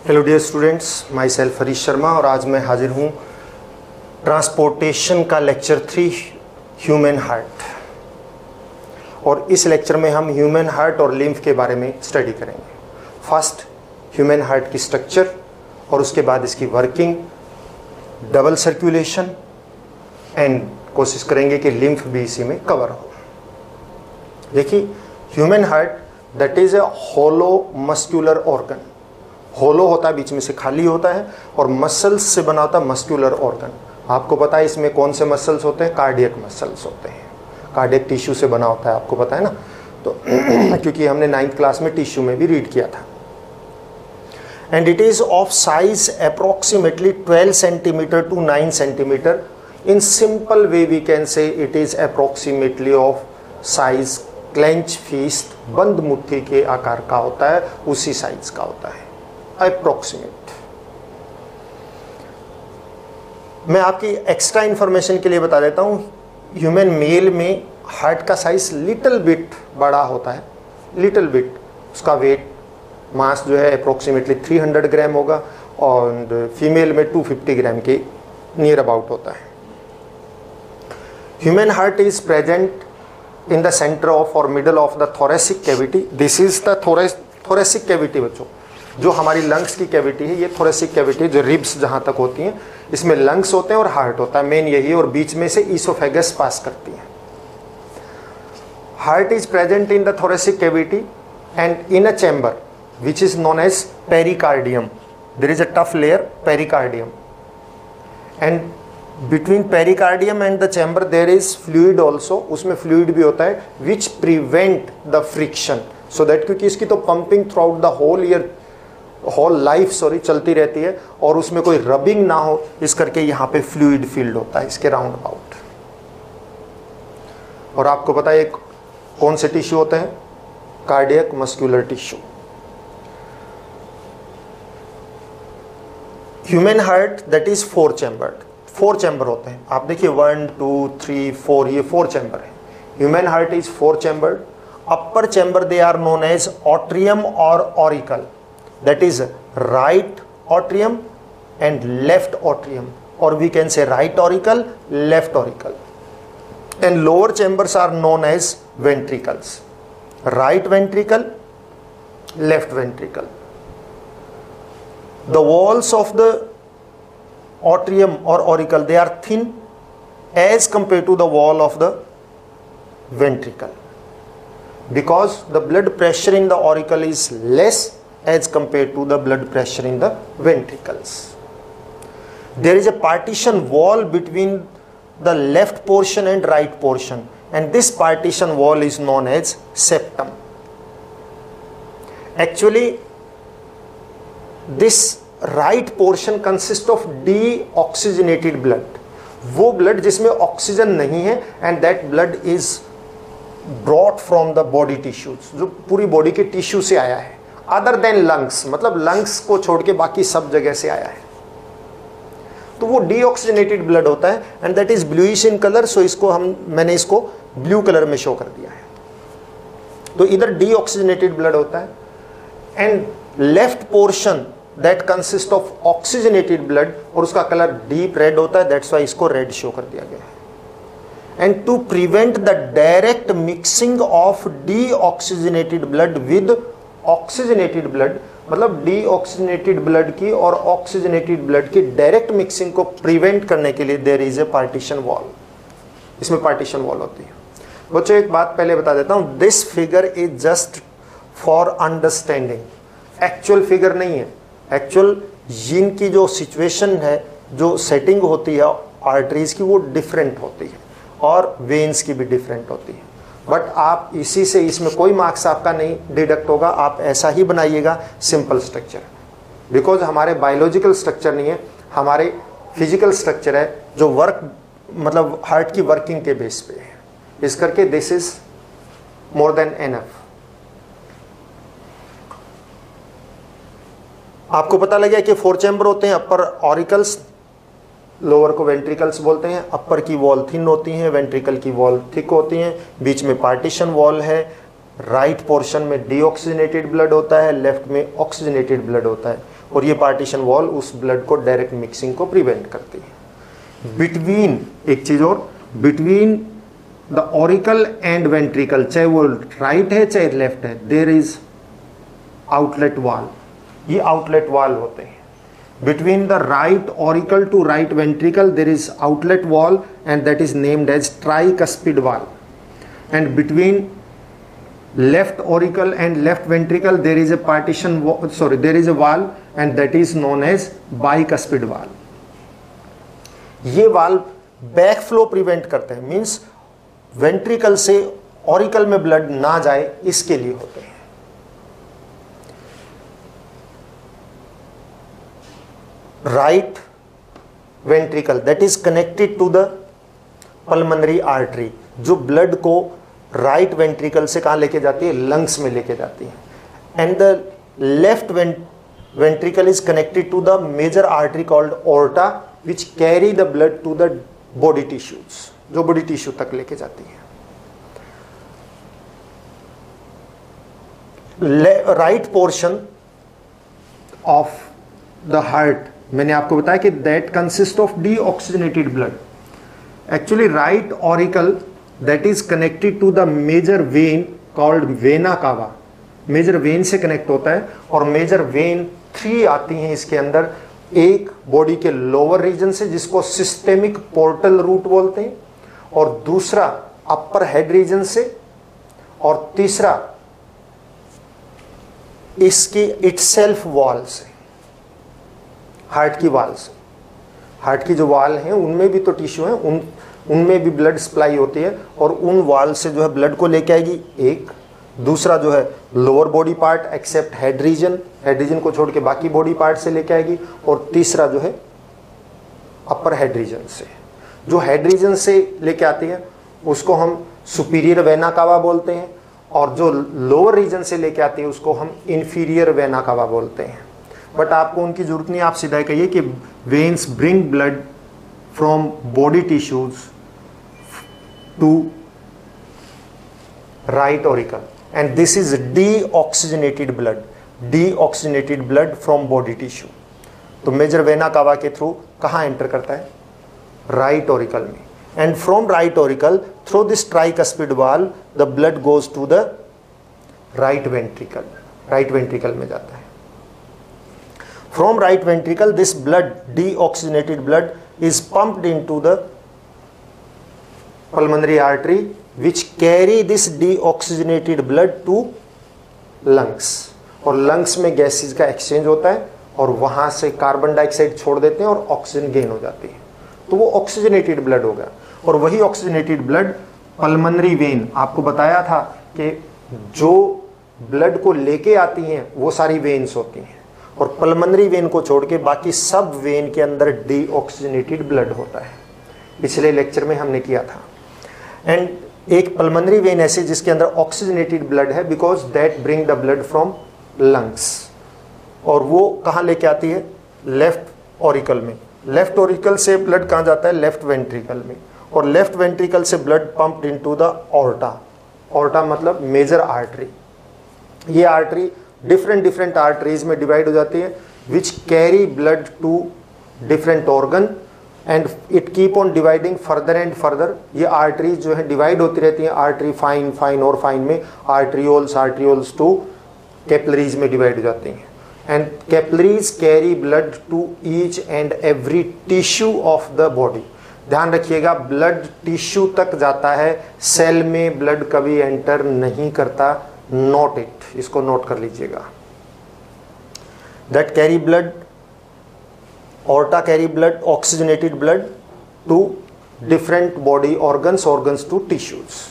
Hello dear students, myself Harish Sharma और आज मैं हाजिर हूँ ट्रांसपोर्टेशन का लेक्चर 3 ह्यूमन हार्ट। और इस लेक्चर में हम ह्यूमन हार्ट और लिम्फ के बारे में स्टडी करेंगे। फर्स्ट ह्यूमन हार्ट की स्ट्रक्चर और उसके बाद इसकी वर्किंग, डबल सर्कुलेशन एंड कोशिश करेंगे कि लिम्फ भी इसी में कवर हो। देखिए, human heart that is a hollow muscular organ. Hollow होता है, बीच में से खाली होता है, और मसल्स से बना होता है मस्कुलर ऑर्गन। आपको पता है इसमें कौन से मसल्स होते हैं? कार्डियक मसल्स होते हैं। कार्डियक टिश्यू से बना होता है, आपको पता है ना। तो क्योंकि हमने 9th क्लास में टिश्यू में भी रीड किया था। And it is of size approximately 12 centimetre to 9 centimetre. In simple way we can say it is approximately of size clench fist, बंद मुट्ठी के आकार का होता है, उसी साइज का होता है अप्रोक्सीमेट। मैं आपकी एक्स्ट्रा इंफॉर्मेशन के लिए बता देता हूँ, ह्यूमन मेल में हार्ट का साइज लिटिल बिट बड़ा होता है, लिटिल बिट। उसका वेट मास जो है अप्रोक्सीमेटली 300 ग्राम होगा और फीमेल में 250 ग्राम के नियर अबाउट होता है। Human heart is present in the centre of और middle of the thoracic cavity. This is the thoracic cavity बच्चों। जो हमारी लंग्स की कैविटी है, ये थोरेसिक कैविटी, जो रिब्स जहाँ तक होती हैं, इसमें लंग्स होते हैं और हार्ट होता है, मेन यही है, और बीच में से ईसोफेगस पास करती है। Heart is present in the thoracic cavity and in a chamber which is known as pericardium. There is a tough layer, pericardium, and between pericardium and the chamber there is fluid also. उसमें fluid भी होता है which prevent the friction, so that, क्योंकि इसकी तो pumping throughout the whole life चलती रहती है, और उसमें कोई रबिंग ना हो, इस करके यहाँ पे फ्लूइड फील्ड होता है इसके राउंड अबाउट। और आपको पता है कौन से टिश्यू होते हैं? Cardiac muscular tissue. Human heart that is 4 chambered. 4 chamber होते हैं। आप देखिए 1 2 3 4, ये 4 चैम्बर है। Human heart is 4 chambered. Upper chamber they are known as atrium और auricle, that is right atrium and left atrium, or we can say right auricle, left auricle. And lower chambers are known as ventricles, right ventricle, left ventricle. The walls of the atrium or auricle, they are thin as compared to the wall of the ventricle, because the blood pressure in the auricle is less as compared to the blood pressure in the ventricles. There is a partition wall between the left portion and right portion, and this partition wall is known as septum. Actually, this right portion consists of deoxygenated blood. वो blood जिसमें oxygen नहीं है, and that blood is brought from the body tissues, जो पूरी body के tissue से आया है, अदर देन लंग्स, मतलब लंग्स को छोड़ के बाकी सब जगह से आया है। तो वो डीऑक्सीजनेटेड ब्लड होता है, and that is bluish in colour. So इसको मैंने इसको ब्लू कलर में शो कर दिया है। तो इधर डीऑक्सीजनेटेड ब्लड होता है, and left portion that consist of oxygenated blood, और उसका कलर डीप रेड होता है, दैट्स वाई इसको रेड शो कर दिया गया है। And to prevent the direct mixing of deoxygenated blood with oxygenated blood, मतलब डीऑक्सीजनेटेड ब्लड की और ऑक्सीजनेटेड ब्लड की डायरेक्ट मिक्सिंग को प्रिवेंट करने के लिए there is a partition wall. इसमें पार्टीशन वॉल होती है। बच्चों, एक बात पहले बता देता हूं, this figure is just for understanding. Actual figure नहीं है। एक्चुअल जिनकी जो सिचुएशन है, जो सेटिंग होती है आर्टरीज की, वो डिफरेंट होती है, और वेन्स की भी डिफरेंट होती है। बट आप इसी से, इसमें कोई मार्क्स आपका नहीं डिडक्ट होगा, आप ऐसा ही बनाइएगा सिंपल स्ट्रक्चर, बिकॉज हमारे बायोलॉजिकल स्ट्रक्चर नहीं है, हमारे फिजिकल स्ट्रक्चर है, जो वर्क मतलब हार्ट की वर्किंग के बेस पे है। इस करके this is more than enough. आपको पता लग गया कि 4 चैम्बर होते हैं। अपर ऑरिकल्स, लोअर को वेंट्रिकल्स बोलते हैं। अपर की वॉल थिन होती हैं, वेंट्रिकल की वॉल थिक होती हैं, बीच में पार्टीशन वॉल है। राइट पोर्शन में डीऑक्सीजनेटेड ब्लड होता है, लेफ्ट में ऑक्सीजनेटेड ब्लड होता है। और ये पार्टीशन वॉल उस ब्लड को डायरेक्ट मिक्सिंग को प्रिवेंट करती है। बिटवीन, एक चीज और, between the auricle and ventricle, चाहे वो राइट है चाहे लेफ्ट है, देयर इज आउटलेट वाल, ये आउटलेट वाल होते हैं। Between the right auricle to right ventricle there is outlet wall and that is named as tricuspid valve, and between left auricle and left ventricle there is a partition, sorry, there is a wall and that is known as bicuspid wall. ये वाल back flow prevent करते हैं, means ventricle से auricle में blood ना जाए इसके लिए होते हैं। Right ventricle that is connected to the pulmonary artery, जो ब्लड को राइट वेंट्रिकल से कहां लेके जाती है, लंग्स में लेके जाती है। And the left ventricle is connected to the major artery called aorta which carry the blood to the body tissues, जो बॉडी टिश्यू तक लेके जाती है। Right portion of the heart, मैंने आपको बताया कि that consist of deoxygenated blood. Actually right auricle that is connected to the major vein called vena cava, major vein से कनेक्ट होता है। और मेजर वेन 3 आती हैं इसके अंदर, एक बॉडी के लोअर रीजन से जिसको सिस्टेमिक पोर्टल रूट बोलते हैं, और दूसरा अपर हेड रीजन से, और तीसरा इसकी इटसेल्फ वॉल से, हार्ट की वॉल से। हार्ट की जो वॉल है उनमें भी तो टिश्यू है, उनमें भी ब्लड सप्लाई होती है, और उन वॉल से जो है ब्लड को लेके आएगी एक, दूसरा जो है lower body part except head region को छोड़ के बाकी बॉडी पार्ट से लेके आएगी, और तीसरा जो है अपर हेड रीजन से। जो हेड रीजन से लेके आती है उसको हम सुपीरियर वेना कावा बोलते हैं, और जो लोअर रीजन से लेके आती है उसको हम इंफीरियर वेना कावा बोलते हैं। बट आपको उनकी जरूरत नहीं, आप सीधा कहिए कि veins bring blood from body tissues to right auricle and this is deoxygenated blood from body tissue। तो मेजर वेना कावा के थ्रू कहाँ एंटर करता है, राइट ऑरिकल में, and from right auricle through this tricuspid valve the blood goes to the right ventricle में जाता है। From right ventricle this blood, deoxygenated blood is pumped into the pulmonary artery which carry this deoxygenated blood to lungs, और lungs में gases का exchange होता है और वहां से कार्बन डाइऑक्साइड छोड़ देते हैं और ऑक्सीजन गेन हो जाती है, तो वो ऑक्सीजनेटेड ब्लड होगा। और वही ऑक्सीजनेटेड ब्लड पल्मोनरी वेन, आपको बताया था कि जो ब्लड को लेके आती हैं वो सारी वेन्स होती हैं, और पल्मोनरी वेन को छोड़ के बाकी सब वेन के अंदर डीऑक्सीजनेटेड ब्लड होता है। पिछले लेक्चर में हमने किया था। एंड एक पल्मोनरी वेन ऐसे जिसके अंदर ऑक्सीजनेटेड ब्लड है because that bring the blood from lungs, और वो कहाँ लेके आती है, लेफ्ट ऑरिकल में। लेफ्ट ऑरिकल से ब्लड कहाँ जाता है, लेफ्ट वेंट्रिकल में, और लेफ्ट वेंट्रिकल से blood pumped into the aorta मतलब मेजर आर्टरी। ये आर्टरी डिफरेंट आर्टरीज में डिवाइड हो जाती है which carry blood to different organ and it keep on dividing further and further. ये आर्टरीज जो है डिवाइड होती रहती हैं, आर्टरी फाइन और फाइन में, आर्ट्रियोल्स टू कैपिलरीज में डिवाइड हो जाती हैं, and capillaries carry blood to each and every tissue of the body. ध्यान रखिएगा, ब्लड टिश्यू तक जाता है, सेल में ब्लड कभी एंटर नहीं करता, नोट इट, इसको नोट कर लीजिएगा। That carry blood, aorta carry blood, oxygenated blood to different body organs to tissues,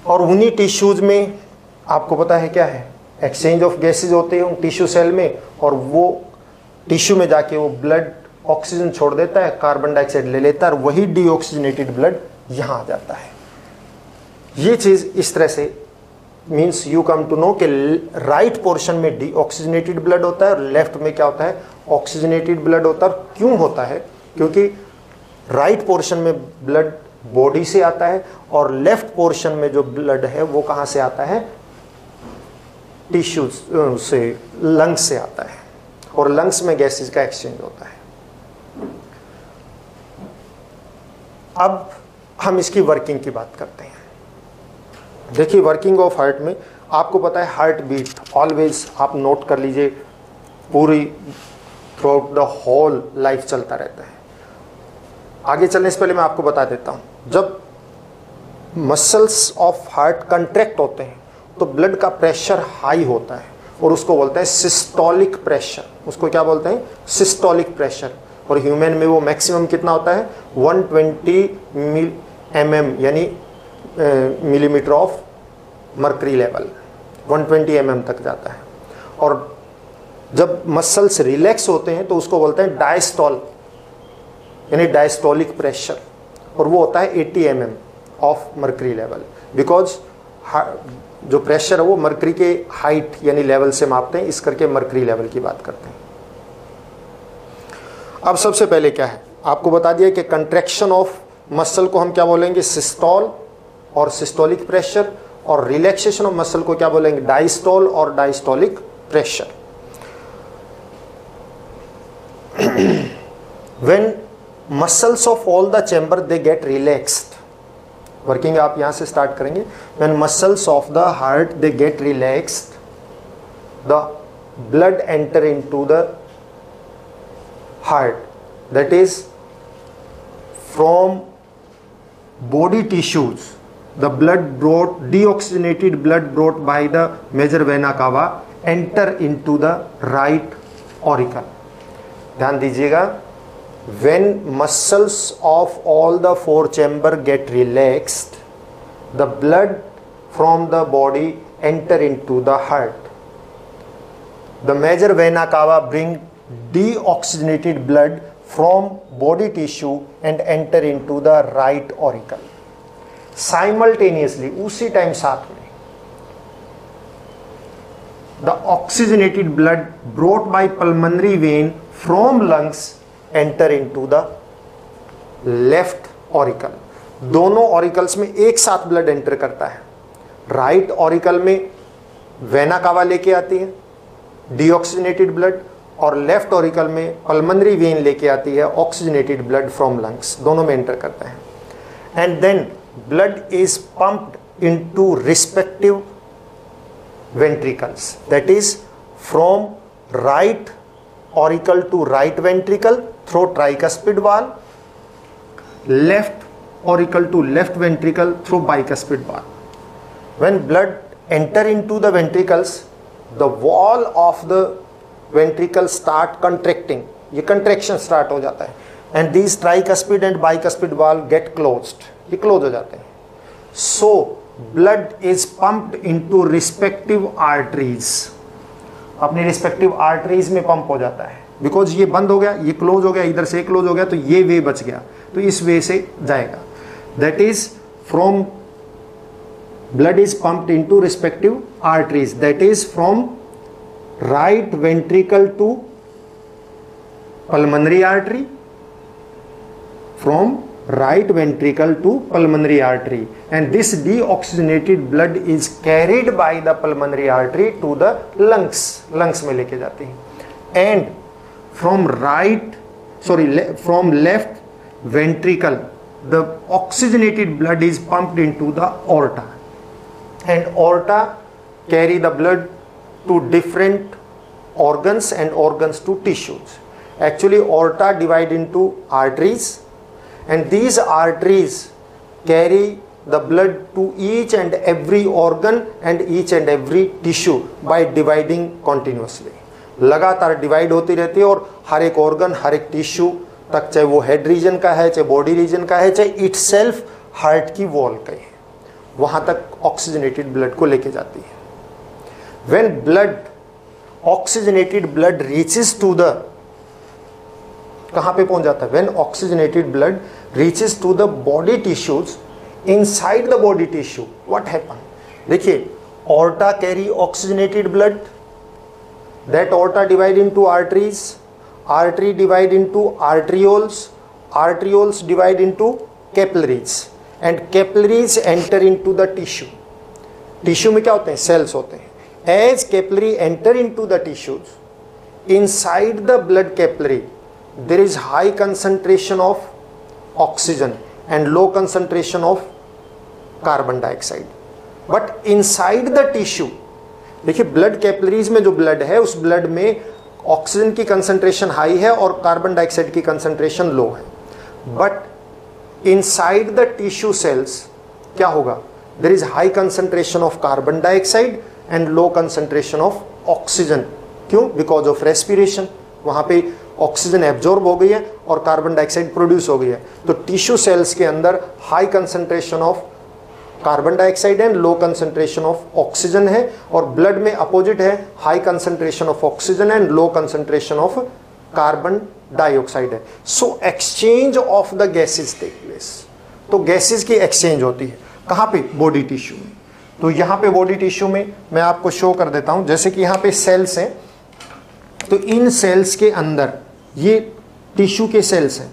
और उन्हीं टिश्यूज में आपको पता है क्या है, एक्सचेंज ऑफ गैसेज होते हैं उन टिश्यू सेल में, और वो टिश्यू में जाके वो ब्लड ऑक्सीजन छोड़ देता है, कार्बन डाइऑक्साइड ले लेता है, और वही डीऑक्सीजनेटेड ब्लड यहां आ जाता है। ये चीज इस तरह से means you come to know कि राइट पोर्शन में डीऑक्सीजनेटेड ब्लड होता है और लेफ्ट में क्या होता है, ऑक्सीजनेटेड ब्लड होता है। क्यों होता है, क्योंकि राइट पोर्शन में ब्लड बॉडी से आता है और लेफ्ट पोर्शन में जो ब्लड है वो कहां से आता है, टिश्यूज से, लंग्स से आता है, और लंग्स में गैसेस का एक्सचेंज होता है। अब हम इसकी वर्किंग की बात करते हैं। देखिए वर्किंग ऑफ हार्ट में आपको पता है हार्ट बीट ऑलवेज, आप नोट कर लीजिए, पूरी throughout the whole life चलता रहता है। आगे चलने से पहले मैं आपको बता देता हूँ, जब मसल्स ऑफ हार्ट कंट्रैक्ट होते हैं तो ब्लड का प्रेशर हाई होता है और उसको बोलते हैं सिस्टोलिक प्रेशर। उसको क्या बोलते हैं? Systolic pressure. और ह्यूमन में वो मैक्सिमम कितना होता है? 120 mm यानी millimetre of mercury level, 120 mm तक जाता है। और जब मसल्स रिलैक्स होते हैं तो उसको बोलते हैं डायस्टोल यानी डायस्टोलिक प्रेशर, और वो होता है 80 mm of mercury level. Because जो प्रेशर है वो मर्करी के हाइट यानी लेवल से मापते हैं, इस करके मर्करी लेवल की बात करते हैं। अब सबसे पहले क्या है, आपको बता दिया कि कंट्रैक्शन ऑफ मसल को हम क्या बोलेंगे? सिस्टोल और सिस्टोलिक प्रेशर, और रिलैक्सेशन ऑफ मसल को क्या बोलेंगे? डायस्टोल और diastolic pressure. When muscles of all the chamber they get relaxed, working आप यहां से स्टार्ट करेंगे। When muscles of the heart they get relaxed, the blood enter into the heart, that is from body tissues the blood brought, deoxygenated blood brought by the major vena cava enter into the right auricle। ध्यान दीजिएगा, when muscles of all the four chamber get relaxed, the blood from the body enter into the heart. The major vena cava bring deoxygenated blood from body tissue and enter into the right auricle. Simultaneously, उसी time साथ में, the oxygenated blood brought by pulmonary vein from lungs enter into the left auricle। दोनों auricles में एक साथ blood enter करता है। Right auricle में वेना कावा लेके आती है डीऑक्सीजनेटेड ब्लड, और लेफ्ट ऑरिकल में पल्मोनरी वेन लेके आती है ऑक्सीजनेटेड ब्लड फ्रॉम लंग्स। दोनों में एंटर करता है। And then blood is pumped into respective ventricles, that is from right auricle to right ventricle through tricuspid valve, left auricle to left ventricle through bicuspid valve. When blood enter into the ventricles, the wall of the ventricle start contracting, ये contraction start हो जाता है, and these tricuspid and bicuspid valve get closed, ये close हो जाते हैं। So blood is pumped into respective arteries, अपने respective arteries में पंप हो जाता है। बिकॉज ये बंद हो गया, ये क्लोज हो गया, इधर से क्लोज हो गया, तो ये वे बच गया, तो इस वे से जाएगा। That is from blood is pumped into respective arteries, that is from right ventricle to pulmonary artery, from right ventricle to pulmonary artery, and this deoxygenated blood is carried by the pulmonary artery to the lungs में लेके जाती है। and from left ventricle the oxygenated blood is pumped into the aorta, and aorta carry the blood to different organs and organs to tissues. Actually aorta divide into arteries, and these arteries carry the blood to each and every organ and each and every tissue by dividing continuously। लगातार divide होती रहती है, और हर एक organ हर एक tissue तक, चाहे वो हेड रीजन का है, चाहे बॉडी रीजन का है, चाहे इटसेल्फ हार्ट की वॉल का है, वहां तक ऑक्सीजनेटेड ब्लड को लेके जाती है। When blood oxygenated blood reaches to the, कहां पे पहुंच जाता है? When oxygenated blood reaches to the body tissues, inside the body tissue what happen? देखिए, aorta carry oxygenated blood, that aorta divide into arteries, artery divide into arterioles, arterioles divide into capillaries, and capillaries enter into the tissue। Tissue में क्या होते हैं? Sales होते हैं। as capillary enter into the tissues, inside the blood capillary there is high concentration of oxygen and low concentration of carbon dioxide. But inside the tissue, देखिए blood capillaries में जो blood है उस ब्लड में oxygen की concentration high है और carbon dioxide की कंसंट्रेशन लो है. But inside the tissue cells क्या होगा? There is high concentration of carbon dioxide and low concentration of oxygen. क्यों? Because of respiration. वहां पे ऑक्सीजन एब्जॉर्ब हो गई है और कार्बन डाइऑक्साइड प्रोड्यूस हो गई है. तो टिश्यू सेल्स के अंदर high concentration of carbon dioxide and low concentration of oxygen है, और ब्लड में अपोजिट है, high concentration of oxygen and low concentration of carbon dioxide है. So exchange of the gases take place. तो gases की exchange होती है कहां पे? बॉडी टिश्यू में. तो यहां पे बॉडी टिश्यू में मैं आपको शो कर देता हूं. जैसे कि यहां पे सेल्स हैं, तो इन सेल्स के अंदर ये टिश्यू के सेल्स हैं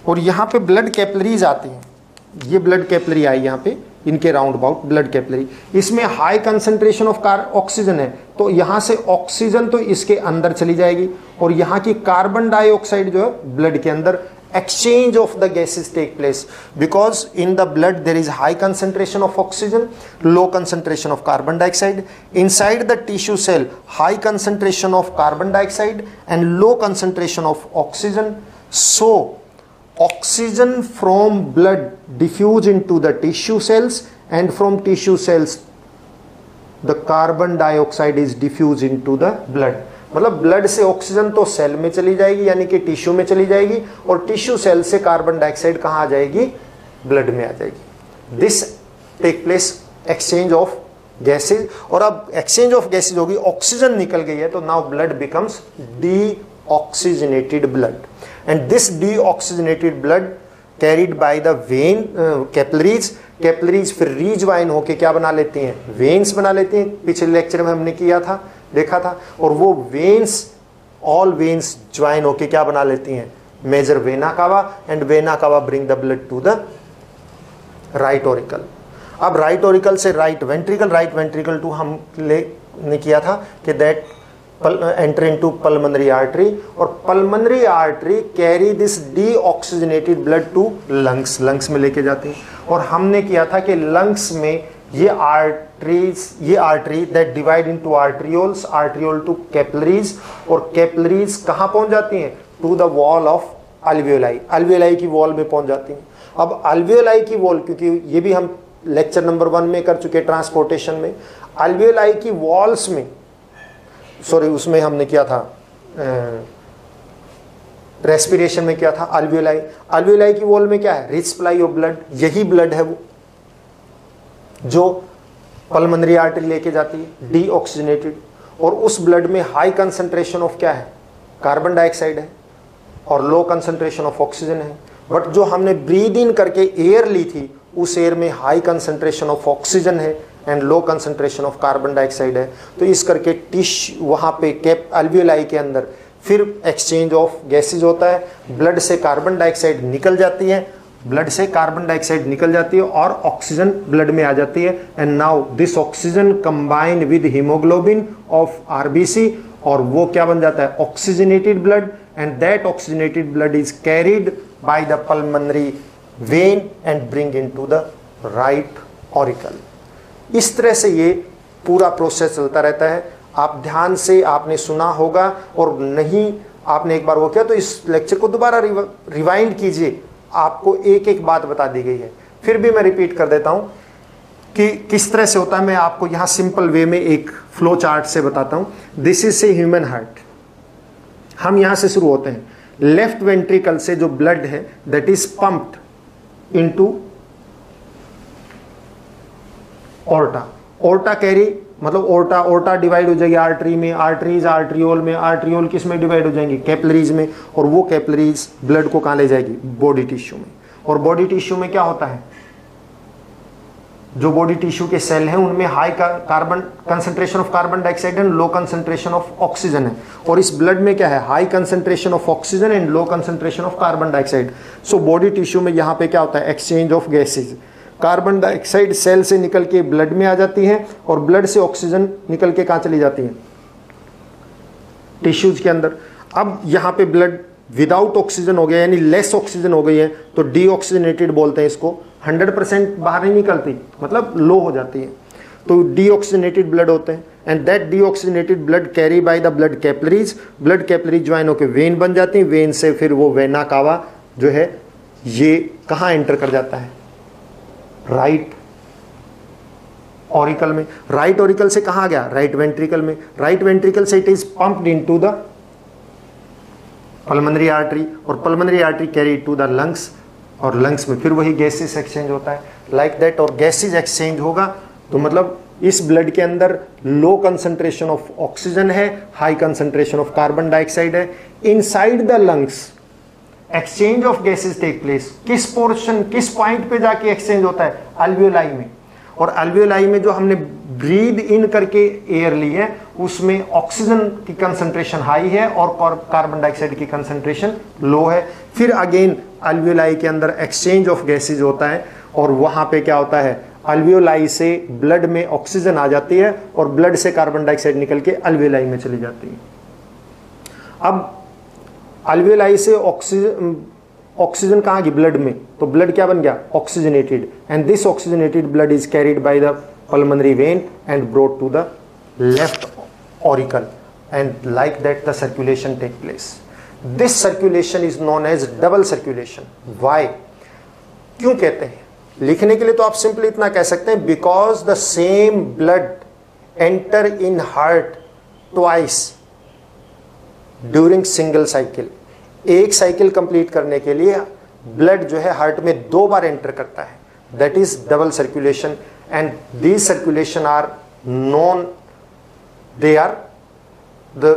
और यहां पे ब्लड कैपिलरीज आती हैं. ये ब्लड कैपिलरी आई यहाँ पे, इनके राउंड अबाउट ब्लड कैपिलरी. इसमें हाई कंसंट्रेशन ऑफ ऑक्सीजन है, तो यहाँ से ऑक्सीजन तो इसके अंदर चली जाएगी और यहाँ की कार्बन डाइऑक्साइड जो है ब्लड के अंदर. Exchange of the gases take place because in the blood there is high concentration of oxygen, low concentration of carbon dioxide. Inside the tissue cell high concentration of carbon dioxide and low concentration of oxygen. So oxygen from blood diffuse into the tissue cells and from tissue cells the carbon dioxide is diffused into the blood. मतलब blood से oxygen तो cell में चली जाएगी यानी कि tissue में चली जाएगी और टिश्यू सेल से कार्बन डाइऑक्साइड कहाँ आ जाएगी? ब्लड में आ जाएगी. This take place exchange of gases. और अब एक्सचेंज ऑफ गैसेज होगी, ऑक्सीजन निकल गई है तो now blood becomes deoxygenated blood. And this deoxygenated blood carried by the vein capillaries. Capillaries फिर रीज्वाइन होके क्या बना लेती हैं? वेन्स बना लेती हैं. पिछले लेक्चर में हमने किया था, देखा था. और वो वेन्स, ऑल वेन्स ज्वाइन होके क्या बना लेती हैं? Major vena cava, and vena cava bring the blood to the right auricle. अब राइट ऑरिकल से राइट वेंट्रिकल टू हमने किया था कि that enter into pulmonary artery, और pulmonary artery carry this deoxygenated blood to lungs में लेके जाती है. और हमने किया था कि lungs में ये artery that divide into arterioles, arteriole to capillaries, और capillaries कहाँ पहुंच जाती हैं? to the wall of alveoli की वॉल में पहुंच जाती हैं. अब alveoli की वॉल, क्योंकि ये भी हम लेक्चर नंबर 1 में कर चुके ट्रांसपोर्टेशन में, alveoli की वॉल्स में, सॉरी उसमें हमने किया था रेस्पिरेशन में किया था. अल्वियोलाई की वॉल में क्या है? Rich supply of blood. यही ब्लड है वो जो पल्मोनरी आर्टरी लेके जाती है डीऑक्सीजनेटेड, और उस ब्लड में हाई कंसंट्रेशन ऑफ क्या है? कार्बन डाइऑक्साइड है और लो कंसंट्रेशन ऑफ ऑक्सीजन है. बट जो हमने ब्रीद इन करके एयर ली थी उस एयर में हाई कंसंट्रेशन ऑफ ऑक्सीजन है and low concentration of carbon dioxide है. तो इस करके वहाँ पे अल्वियोलाई के अंदर फिर एक्सचेंज ऑफ गैसेज होता है. ब्लड से कार्बन डाइऑक्साइड निकल जाती है, और ऑक्सीजन ब्लड में आ जाती है. And now this oxygen combine with haemoglobin of RBC, और वो क्या बन जाता है? Oxygenated blood. And that oxygenated blood is carried by the pulmonary vein and bring into the right auricle. इस तरह से ये पूरा प्रोसेस चलता रहता है. आप ध्यान से आपने सुना होगा, और नहीं आपने एक बार वो किया तो इस लेक्चर को दोबारा रिवाइंड कीजिए. आपको एक एक बात बता दी गई है. फिर भी मैं रिपीट कर देता हूं कि किस तरह से होता है. मैं आपको यहां सिंपल वे में एक फ्लो चार्ट से बताता हूं. This is a human heart. हम यहां से शुरू होते हैं. लेफ्ट वेंट्रिकल से जो ब्लड है that is pumped into aorta carry, मतलब ओर्टा डिवाइड हो जाएगी आर्टरी में, आर्टरीज आर्ट्रियोल में, आर्ट्रियोल किस में डिवाइड हो जाएंगी? कैपिलरीज में, और वो कैपिलरीज ब्लड को कहां ले जाएगी? बॉडी टिश्यू में. और बॉडी टिश्यू में क्या होता है? जो बॉडी टिश्यू के सेल हैं उनमें high carbon concentration of carbon dioxide and low concentration of oxygen है, और इस ब्लड में क्या है? High concentration of oxygen and low concentration of carbon dioxide. So body tissue में यहाँ पे क्या होता है? Exchange of gases. Carbon dioxide cell से निकल के ब्लड में आ जाती है और ब्लड से ऑक्सीजन निकल के कहाँ चली जाती है, टिश्यूज के अंदर। अब यहाँ पे ब्लड विदाउट ऑक्सीजन हो गया यानी लेस ऑक्सीजन हो गई है तो डीऑक्सीजनेटेड बोलते हैं इसको। 100% बाहर नहीं निकलती, मतलब लो हो जाती है, तो डीऑक्सीजनेटेड ब्लड होते हैं। And that deoxygenated blood carry by the blood capillaries, blood capillary join होकर वेन बन जाती है, वेन से फिर वो वेना कावा जो है ये कहाँ एंटर कर जाता है, राइट ऑरिकल में। राइट ऑरिकल से कहाँ गया, राइट वेंट्रिकल में। राइट वेंट्रिकल से it is pumped into the pulmonary artery और pulmonary artery carry to the lungs और लंग्स में फिर वही गैसेस एक्सचेंज होता है लाइक दैट। और गैसेस एक्सचेंज होगा तो मतलब इस ब्लड के अंदर लो कंसंट्रेशन ऑफ ऑक्सीजन है, high concentration of carbon dioxide है। Inside the lungs exchange of gases take place. किस पोर्शन किस पॉइंट पे जाके एक्सचेंज होता है, अल्वियोलाई में। और अल्वियोलाई में जो हमने ब्रीद इन करके एयर ली है उसमें ऑक्सीजन की कंसंट्रेशन हाई है और कार्बन डाइऑक्साइड की कंसंट्रेशन लो है। फिर अगेन अल्वियोलाई के अंदर एक्सचेंज ऑफ गैसेज होता है और वहां पे क्या होता है, अल्वियोलाई से ब्लड में ऑक्सीजन आ जाती है और ब्लड से कार्बन डाइऑक्साइड निकल के अल्वियोलाई में चली जाती है। अब अल्वियोलाई से ऑक्सीजन कहाँ गई, ब्लड में, तो ब्लड क्या बन गया, oxygenated. And this oxygenated blood is carried by the pulmonary vein and brought to the left auricle and like that the circulation take place. This circulation is known as double circulation. Why? क्यों कहते हैं, लिखने के लिए तो आप simply इतना कह सकते हैं because the same blood enter in heart twice during single cycle. एक साइकिल कंप्लीट करने के लिए ब्लड जो है हार्ट में 2 बार एंटर करता है, that is double circulation. And these circulation are known, they are the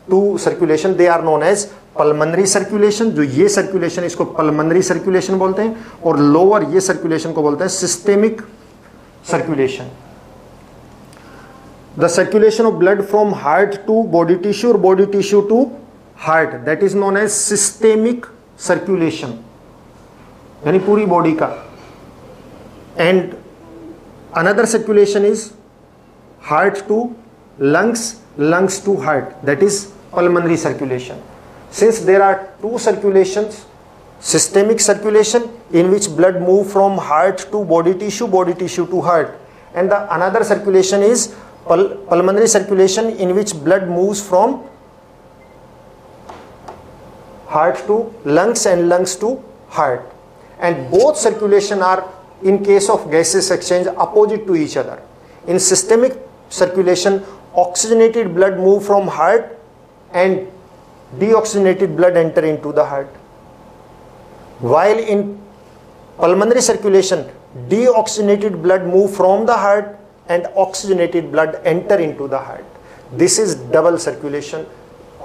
two circulation, they are known as pulmonary circulation, जो ये circulation इसको pulmonary circulation बोलते हैं, और lower ये circulation को बोलते हैं systemic circulation. The circulation of blood from heart to body tissue or body tissue to heart, that is known as systemic circulation, यानी पूरी बॉडी का। And another circulation is heart to lungs, lungs to heart, that is pulmonary circulation. Since there are two circulations, systemic circulation in which blood move from heart to body tissue to heart, and the another circulation is pulmonary circulation in which blood moves from heart to lungs and lungs to heart, and both circulation are in case of gaseous exchange opposite to each other. In systemic circulation, oxygenated blood move from heart and deoxygenated blood enter into the heart. While in pulmonary circulation, deoxygenated blood move from the heart and oxygenated blood enter into the heart. This is double circulation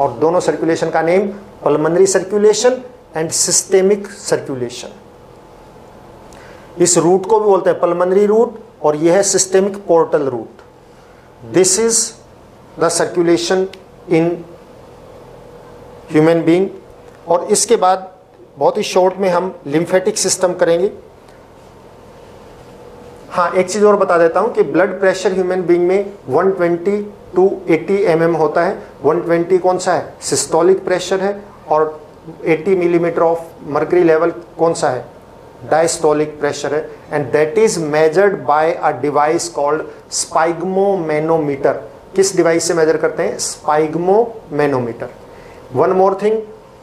और दोनों circulation का name pulmonary circulation and systemic circulation. इस route को भी बोलते हैं pulmonary route और यह है systemic portal route. This is the circulation in human being. और इसके बाद बहुत ही शॉर्ट में हम लिम्फेटिक सिस्टम करेंगे। हाँ, एक चीज और बता देता हूं कि ब्लड प्रेशर ह्यूमन बीइंग में 120 to 80 mm होता है। 120 कौन सा है, सिस्टोलिक प्रेशर है, और 80 मिलीमीटर ऑफ मर्करी लेवल कौन सा है, डायस्टोलिक प्रेशर है। And that is measured by a device called sphygmomanometer. किस डिवाइस से मेजर करते हैं, sphygmomanometer. One more thing,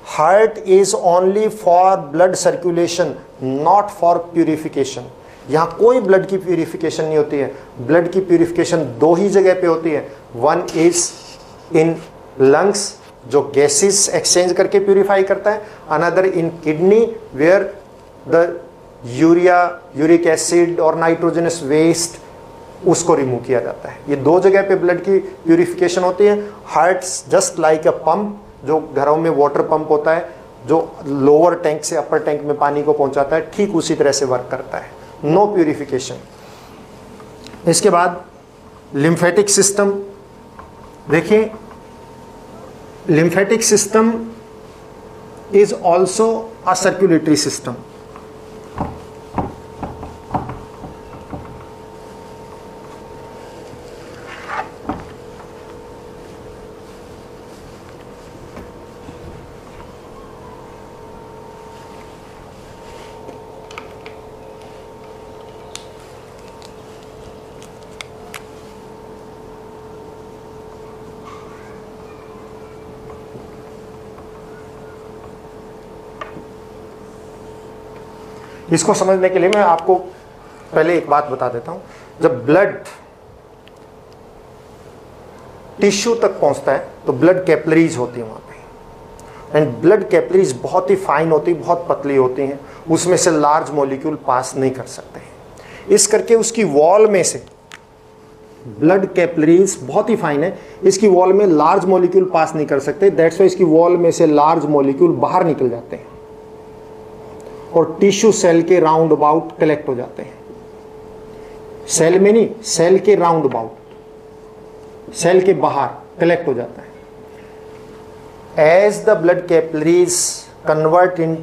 heart is only for blood circulation, not for purification. यहाँ कोई ब्लड की प्यूरिफिकेशन नहीं होती है। ब्लड की प्यूरिफिकेशन 2 ही जगह पे होती है। वन इज इन लंग्स जो गैसेस एक्सचेंज करके प्यूरिफाई करता है, another in kidney where the urea, uric acid और नाइट्रोजनस वेस्ट उसको रिमूव किया जाता है। ये 2 जगह पे ब्लड की प्यूरिफिकेशन होती है। हार्ट जस्ट लाइक अ पंप, जो घरों में वाटर पंप होता है जो लोअर टैंक से अपर टैंक में पानी को पहुंचाता है, ठीक उसी तरह से वर्क करता है। No purification. इसके बाद लिम्फेटिक सिस्टम देखिए, lymphatic system is also a circulatory system. इसको समझने के लिए मैं आपको पहले एक बात बता देता हूं। जब ब्लड टिश्यू तक पहुंचता है तो ब्लड कैपिलरीज होती है वहां पे, एंड ब्लड कैपिलरीज बहुत ही फाइन होती, बहुत पतली होती हैं, उसमें से लार्ज मॉलिक्यूल पास नहीं कर सकते हैं। इस करके उसकी वॉल में से ब्लड कैपिलरीज बहुत ही फाइन है, इसकी वॉल में लार्ज मॉलिक्यूल पास नहीं कर सकते, दैट्स वाई इसकी वॉल में से लार्ज मॉलिक्यूल बाहर निकल जाते हैं और टिश्यू सेल के राउंड अबाउट कलेक्ट हो जाते हैं। सेल में नहीं, सेल के राउंड अबाउट, सेल के बाहर कलेक्ट हो जाता है। As the blood capillaries convert in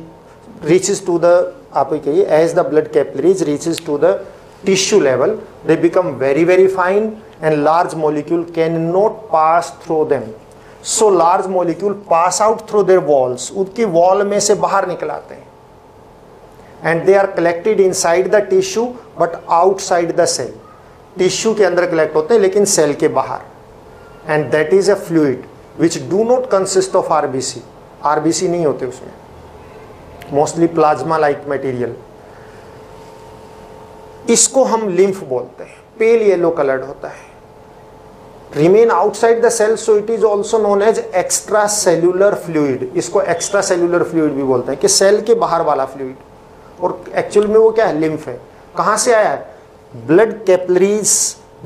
reaches to the, आप ये कहिए, as the blood capillaries reaches to the tissue level, they become very very fine and large molecule cannot pass through them, so large molecule pass out through their walls, उनकी wall में से बाहर निकल आते हैं, and they are collected inside the tissue but outside the cell, tissue के अंदर collect होते हैं लेकिन cell के बाहर, and that is a fluid which do not consist of RBC, RBC नहीं होते उसमें, mostly plasma like material, इसको हम लिम्फ बोलते हैं, पेल येलो कलर्ड होता है, remain outside the cell, so it is also known as extra cellular fluid, इसको एक्स्ट्रा सेल्यूलर फ्लूइड भी बोलते हैं कि सेल के बाहर वाला फ्लूइड, और एक्चुअल में वो क्या है, लिम्फ है। कहाँ से आया है, ब्लड कैपिलरीज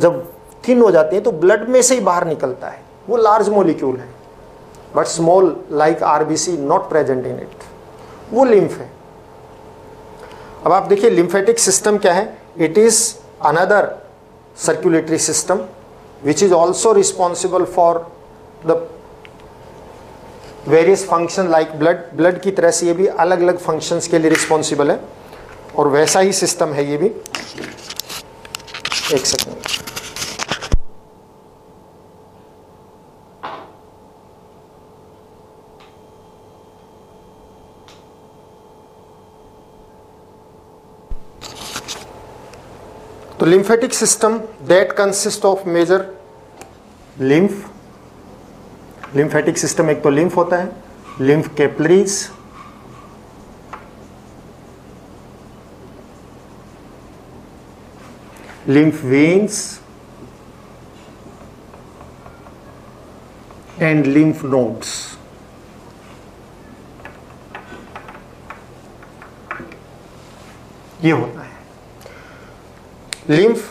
जब थिन हो जाती है तो ब्लड में से ही बाहर निकलता है, वो लार्ज मॉलिक्यूल है but small like RBC not present in it, वो लिम्फ है। अब आप देखिए लिम्फेटिक सिस्टम क्या है, it is another circulatory system which is also responsible for the various function like blood की तरह से ये भी अलग अलग functions के लिए responsible है, और वैसा ही system है ये भी। एक सेकंड, तो lymphatic system that consists of major lymph, lymphatic system एक तो lymph होता है, lymph capillaries, lymph veins and lymph nodes। ये होता है lymph,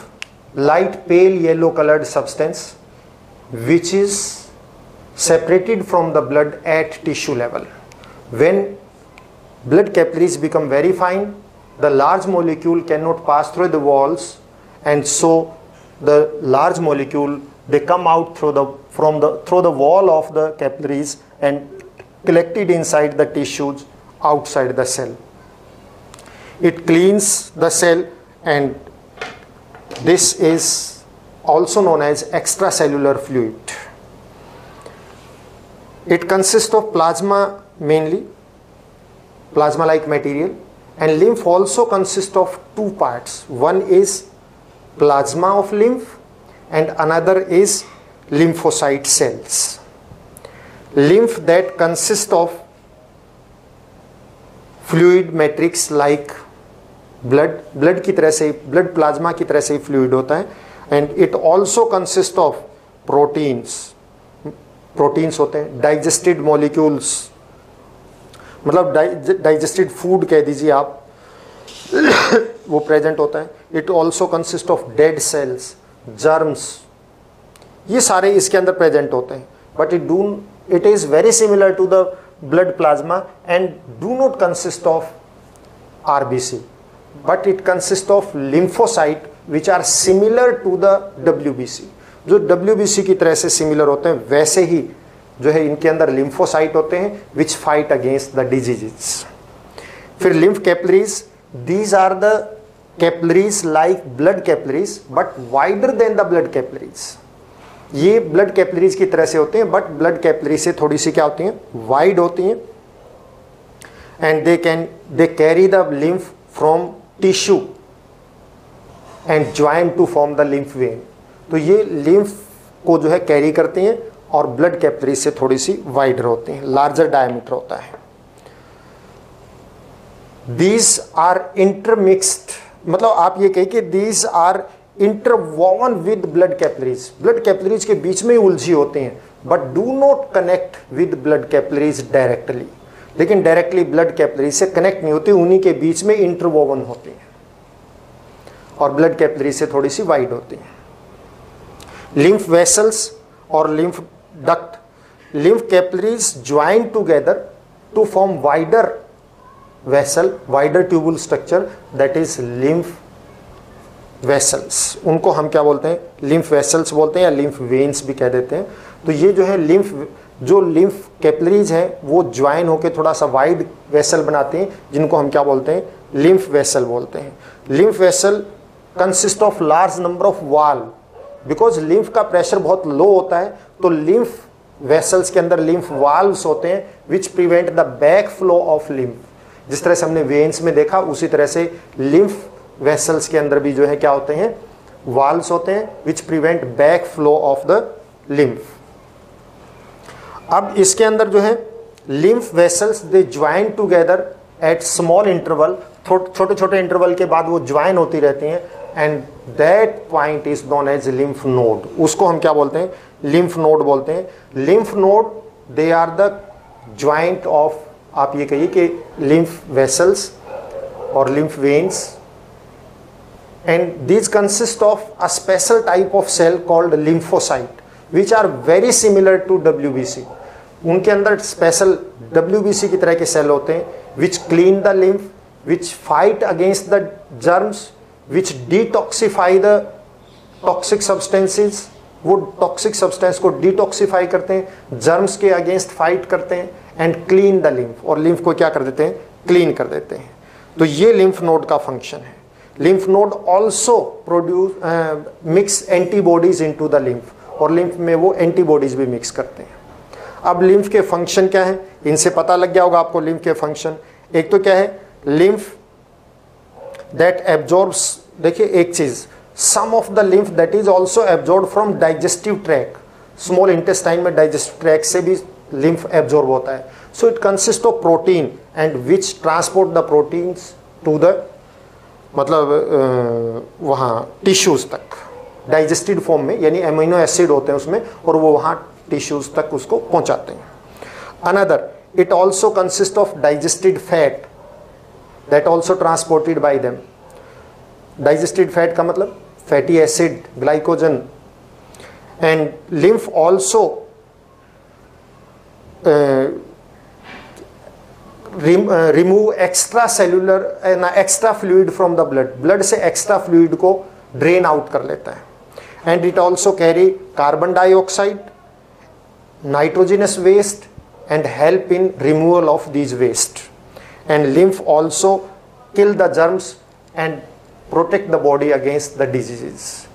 light pale yellow colored substance which is separated from the blood at tissue level. When blood capillaries become very fine, the large molecule cannot pass through the walls, and so the large molecule they come out through the wall of the capillaries and collected inside the tissues outside the cell. It cleans the cell, and this is also known as extracellular fluid. It consists of plasma, mainly plasma like material, and lymph also consists of two parts. One is plasma of lymph and another is lymphocyte cells. Lymph that consists of fluid matrix like blood की तरह से, blood plasma की तरह से fluid होता है, and it also consists of proteins होते हैं, digested molecules, मतलब digested food कह दीजिए आप, वो प्रेजेंट होता है। It also consist of dead cells, germs, ये सारे इसके अंदर प्रेजेंट होते हैं, but it is very similar to the blood plasma and do not consist of RBC, but it consist of lymphocyte which are similar to the WBC. जो WBC की तरह से सिमिलर होते हैं वैसे ही जो है इनके अंदर लिम्फोसाइट होते हैं विच फाइट अगेंस्ट द डिजीजेस। फिर lymph capillaries, these are the capillaries like blood capillaries but wider than the blood capillaries। ये blood capillaries की तरह से होते हैं but blood capillaries से थोड़ी सी क्या होती हैं, wide होती हैं, and they carry the lymph from tissue and join to form the lymph vein। तो ये lymph को जो है कैरी करती हैं और blood capillaries से थोड़ी सी wider होती हैं, larger diameter होता है। दीज आर इंटरमिक्स्ड, मतलब आप ये कहें कि these are interwoven with blood capillaries के बीच में ही उलझी होते हैं, but do not connect with blood capillaries directly, लेकिन डायरेक्टली ब्लड कैपिलरी से कनेक्ट नहीं होती, उन्हीं के बीच में इंटरवोवन होती हैं और ब्लड कैपिलरी से थोड़ी सी वाइड होती हैं। लिम्फ वेसल्स और lymph duct, lymph capillaries join together to form wider vessel, wider tubule structure, that is lymph vessels. उनको हम क्या बोलते हैं? लिम्फ वेसल्स बोलते हैं या लिम्फ वेन्स भी कह देते हैं। तो ये जो है लिम्फ कैपिलरीज है वो ज्वाइन होकर थोड़ा सा वाइड वेसल बनाते हैं, जिनको हम क्या बोलते हैं? लिम्फ वेसल बोलते हैं। Lymph vessel consist of large number of valve, because lymph का प्रेशर बहुत लो होता है, तो लिम्फ वेसल्स के अंदर लिम्फ वाल्व्स होते हैं विच prevent the back flow of lymph. जिस तरह से हमने वेन्स में देखा, उसी तरह से लिम्फ वेसल्स के अंदर भी जो है क्या होते हैं? वाल्व्स होते हैं which prevent back flow of the lymph. अब इसके अंदर जो है lymph vessels they join together at small interval, छोटे छोटे इंटरवल के बाद वो ज्वाइन होती रहती हैं, and that point is known as lymph node. उसको हम क्या बोलते हैं? लिम्फ नोड बोलते हैं। Lymph node they are the joint of, आप ये कहिए कि लिम्फ वेसल्स और lymph veins, and these consist of a special type of cell called lymphocyte which are very similar to WBC। उनके अंदर स्पेशल WBC की तरह के सेल होते हैं which clean the lymph, which fight against the germs, which detoxify the toxic substances। वो toxic substance को detoxify करते हैं, जर्म्स के अगेंस्ट फाइट करते हैं, एंड क्लीन द लिम्फ, और लिम्फ को क्या कर देते हैं? क्लीन कर देते हैं। तो ये लिम्फ नोड का फंक्शन है। Lymph node also produce mix antibodies into the lymph, और लिम्फ में वो एंटीबॉडीज भी मिक्स करते हैं। अब लिम्फ के फंक्शन क्या है? इनसे पता लग गया होगा आपको लिम्फ के फंक्शन। एक तो क्या है? लिम्फ दैट एब्जॉर्ब्स, देखिए एक चीज, some of the lymph that is also absorb from digestive tract, small intestine में डाइजेस्टिव ट्रैक से भी लिम्फ एब्जॉर्ब होता है। So it consist of protein and which transport the proteins to the, मतलब वहाँ टिश्यूज तक डाइजेस्टेड फॉर्म में, यानी एमिनो एसिड होते हैं उसमें, और वो वहाँ टिश्यूज तक उसको पहुँचाते हैं। Another, it also consist of digested fat that also transported by them. Digested fat का मतलब fatty acid, glycogen. And lymph also remove extra cellular extra fluid from the blood, blood से एक्स्ट्रा फ्लूइड को drain out कर लेता है। And it also carry carbon dioxide, nitrogenous waste, and help in removal of these waste. And lymph also kill the germs and protect the body against the diseases.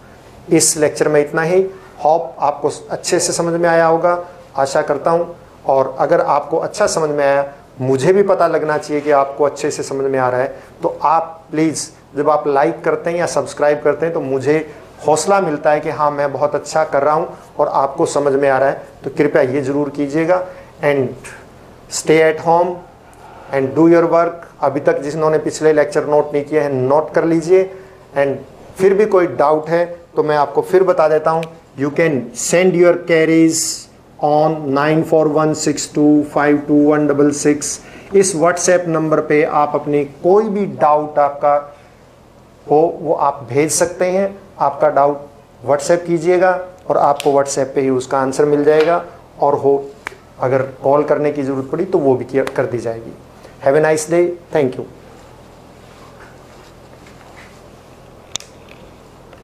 इस lecture में इतना ही। Hope आपको अच्छे से समझ में आया होगा, आशा करता हूँ। और अगर आपको अच्छा समझ में आया, मुझे भी पता लगना चाहिए कि आपको अच्छे से समझ में आ रहा है, तो आप प्लीज़ जब आप लाइक करते हैं या सब्सक्राइब करते हैं तो मुझे हौसला मिलता है कि हाँ मैं बहुत अच्छा कर रहा हूँ और आपको समझ में आ रहा है। तो कृपया ये ज़रूर कीजिएगा। And stay at home and do your work. अभी तक जिन्होंने पिछले लेक्चर नोट नहीं किए हैं, नोट कर लीजिए। एंड फिर भी कोई डाउट है तो मैं आपको फिर बता देता हूँ, you can send your queries on 9416252166। इस व्हाट्सएप नंबर पे आप अपनी कोई भी डाउट आपका हो वो आप भेज सकते हैं। आपका डाउट व्हाट्सएप कीजिएगा और आपको व्हाट्सएप पे ही उसका आंसर मिल जाएगा, और हो अगर कॉल करने की ज़रूरत पड़ी तो वो भी कर दी जाएगी। Have a nice day. Thank you.